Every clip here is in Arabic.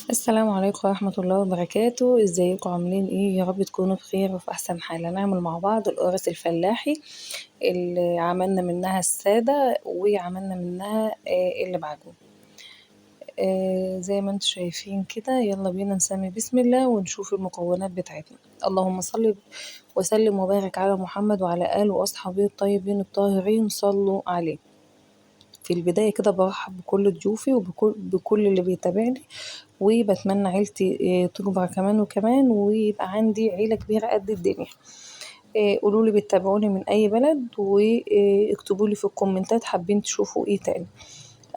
السلام عليكم ورحمة الله وبركاته، ازيكم عاملين ايه؟ يا رب تكونوا بخير وفي احسن حال. هنعمل مع بعض القرص الفلاحي اللي عملنا منها السادة وعملنا منها اللي بعجون. زي ما انتم شايفين كده، يلا بينا نسمي بسم الله ونشوف المكونات بتاعتنا. اللهم صل وسلم وبارك على محمد وعلى آله وأصحابه الطيبين الطاهرين، صلوا عليه. في البداية كده برحب بكل ضيوفي وبكل اللي بيتابعني، وبتمنى عيلتي تكبر كمان وكمان ويبقى عندي عيلة كبيرة قد الدنيا. قولولي بتتابعوني من أي بلد، واكتبولي في الكومنتات حابين تشوفوا ايه تاني.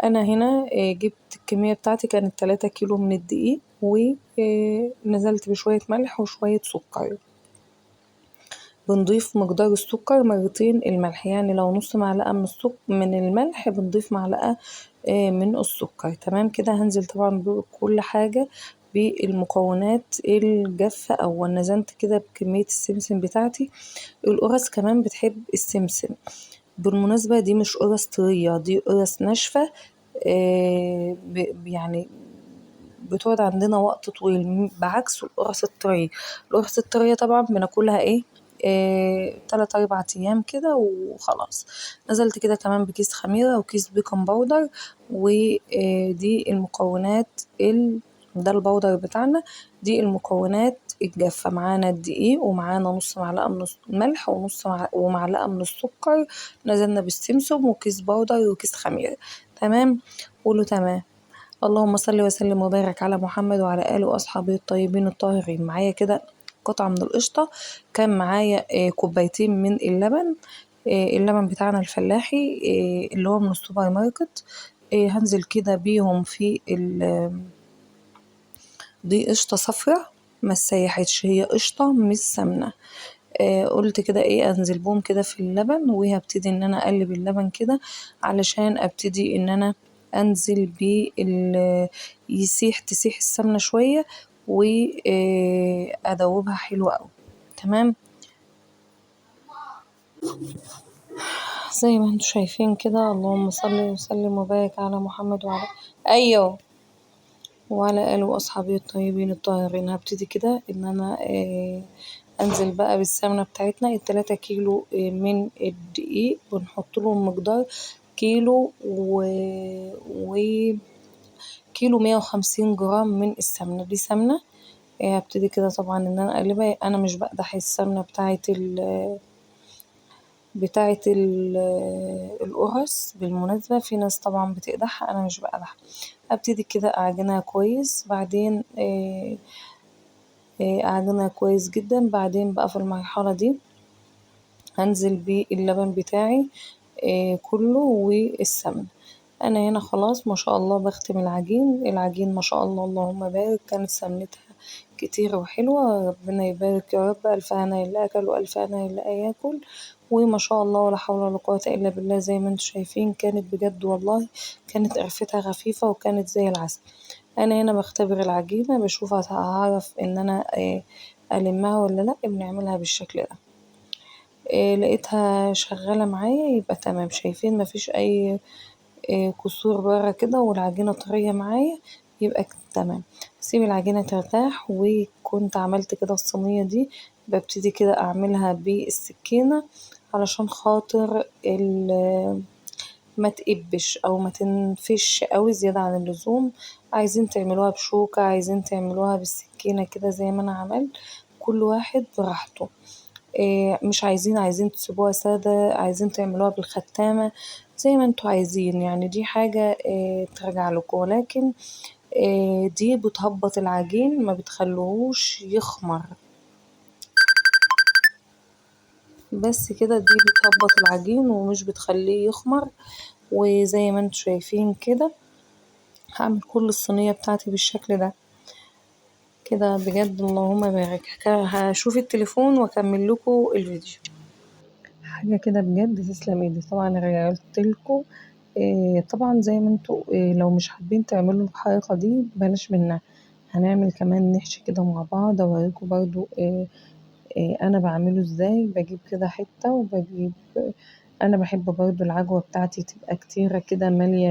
أنا هنا جبت الكمية بتاعتي كانت 3 كيلو من الدقيق، ونزلت بشوية ملح وشوية سكر. بنضيف مقدار السكر مرتين الملح، يعني لو نص معلقة من الملح بنضيف معلقة من السكر. تمام كده. هنزل طبعا بكل حاجة بالمكونات الجافة، أو نزلت كده بكمية السمسم بتاعتي. القرص كمان بتحب السمسم. بالمناسبة دي مش قرص طرية، دي قرص ناشفة. يعني بتقعد عندنا وقت طويل بعكس القرص الطرية. القرص الطرية طبعا بناكلها ايه 3 4 أيام كده وخلاص. نزلت كده كمان بكيس خميرة وكيس بيكنج باودر، ودي المكونات ده البودر بتاعنا. دي المكونات الجافة. معانا الدقيق، ومعانا نص معلقة من الملح، ومعلقة من السكر. نزلنا بالسمسم وكيس بودر وكيس خميرة. تمام. قولوا تمام. اللهم صل وسلم وبارك على محمد وعلى آله وأصحابه الطيبين الطاهرين. معايا كده قطعة من القشطة، كان معايا كوبايتين من اللبن. اللبن بتاعنا الفلاحي اللي هو من السوبر ماركت. هنزل كده بيهم في دي قشطة صفرة ما سيحتش، هي قشطة مش سمنة. قلت كده ايه انزل بهم كده في اللبن، وهبتدي ان انا اقلب اللبن كده علشان ابتدي ان انا انزل تسيح السمنة شوية، وادوبها حلوة اوي. تمام. زي ما انتوا شايفين كده، اللهم صل وسلم وبارك على محمد ايوه وعلى آله وأصحابه الطيبين الطاهرين. هبتدي كده إن أنا أنزل بقى بالسمنة بتاعتنا. ال3 كيلو من الدقيق بنحط لهم مقدار كيلو و كيلو 150 جرام من السمنة. دي سمنة. هبتدي كده طبعا إن أنا أقلبها. أنا مش بقدح السمنة بتاعة القرص. بالمناسبة في ناس طبعا بتقدحها، أنا مش بقدحها. ابتدي كده اعجنها كويس، بعدين اعجنها كويس جدا. بعدين بقى في المرحلة دي هنزل باللبن بتاعي كله والسمن. انا هنا خلاص ما شاء الله بختم العجين ما شاء الله اللهم بارك. كانت سمنتها كتير وحلوة، ربنا يبارك يا رب. ألف هنا اللي أكل وألف هنا اللي ياكل. وما شاء الله ولا حول ولا قوة إلا بالله. زي ما انتوا شايفين كانت بجد والله، كانت قرفتها خفيفة وكانت زي العسل. أنا هنا بختبر العجينة بشوف هعرف إن أنا ألمها ولا لأ. بنعملها بالشكل ده. لقيتها شغالة معايا يبقى تمام. شايفين مفيش أي كسور بره كده والعجينة طرية معايا، يبقى تمام. سيب العجينة ترتاح. وكنت عملت كده الصينية دي، ببتدي كده أعملها بالسكينة علشان خاطر ما تقبش أو ما تنفش أوي زيادة عن اللزوم. عايزين تعملوها بشوكة، عايزين تعملوها بالسكينة كده زي ما أنا عملت، كل واحد براحته. مش عايزين تسيبوها سادة، عايزين تعملوها بالختامة، زي ما انتوا عايزين. يعني دي حاجة ترجع لكم، ولكن دي بتهبط العجين ما بتخلوهوش يخمر. بس كده دي بتهبط العجين ومش بتخليه يخمر. وزي ما انتوا شايفين كده هعمل كل الصينية بتاعتي بالشكل ده كده. بجد اللهم بارك. هشوف التليفون واكمل لكم الفيديو. حاجة كده بجد تسلم ايدي. طبعا قلتلكوا طبعا زي ما انتوا لو مش حابين تعملوا الحركة دي بلاش منها. هنعمل كمان نحشي كده مع بعض، اوريكم برضو انا بعمله ازاي. بجيب كده حتة وبجيب انا بحب برضو العجوة بتاعتي تبقى كتيرة كده مالية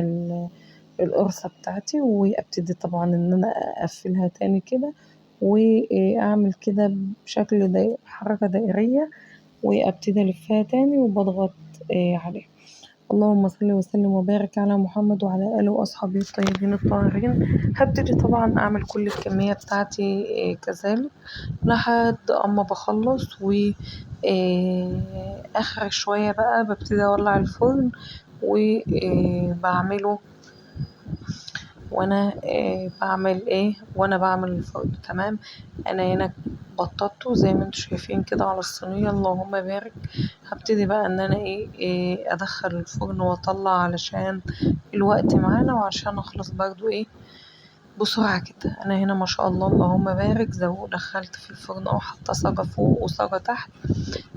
القرصة بتاعتي، وابتدي طبعا ان انا اقفلها تاني كده، واعمل كده بشكل حركة دائرية، وابتدي الفها تاني وبضغط عليها. اللهم صل وسلم وبارك على محمد وعلى آله وأصحابه الطيبين الطاهرين. هبتدي طبعا أعمل كل الكمية بتاعتي كذلك لحد أما بخلص، و آخر شوية بقى ببتدي أولع الفرن وبعمله. وانا بعمل ايه وانا بعمل الفرن تمام. انا هنا بططته زي ما انتم شايفين كده على الصينية، اللهم بارك. هبتدي بقى ان انا ادخل الفرن واطلع علشان الوقت معانا، وعشان اخلص برضو بسرعة كده. انا هنا ما شاء الله اللهم بارك دخلت في الفرن حاطه صاجة فوق وصاجة تحت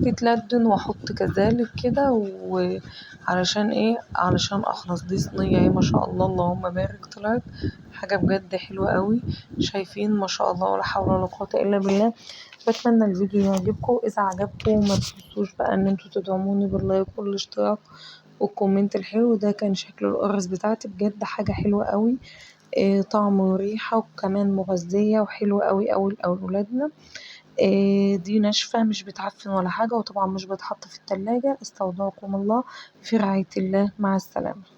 تتلدن، واحط كذلك كده، وعلشان علشان اخلص. دي صينية ما شاء الله اللهم بارك طلعت حاجة بجد حلوة قوي. شايفين ما شاء الله ولا حول ولا قوة الا بالله. بتمنى الفيديو يعجبكم. اذا عجبكم ما تنسوش بقى ان انتوا تدعموني باللايك والاشتراك والكومنت الحلو ده. كان شكل القرص بتاعتي بجد حاجة حلوة قوي، طعم وريحة، وكمان مغذية وحلوة قوي قوي لأولادنا. دي ناشفة مش بتعفن ولا حاجة، وطبعا مش بتحط في التلاجة. استودعكم الله في رعاية الله، مع السلامة.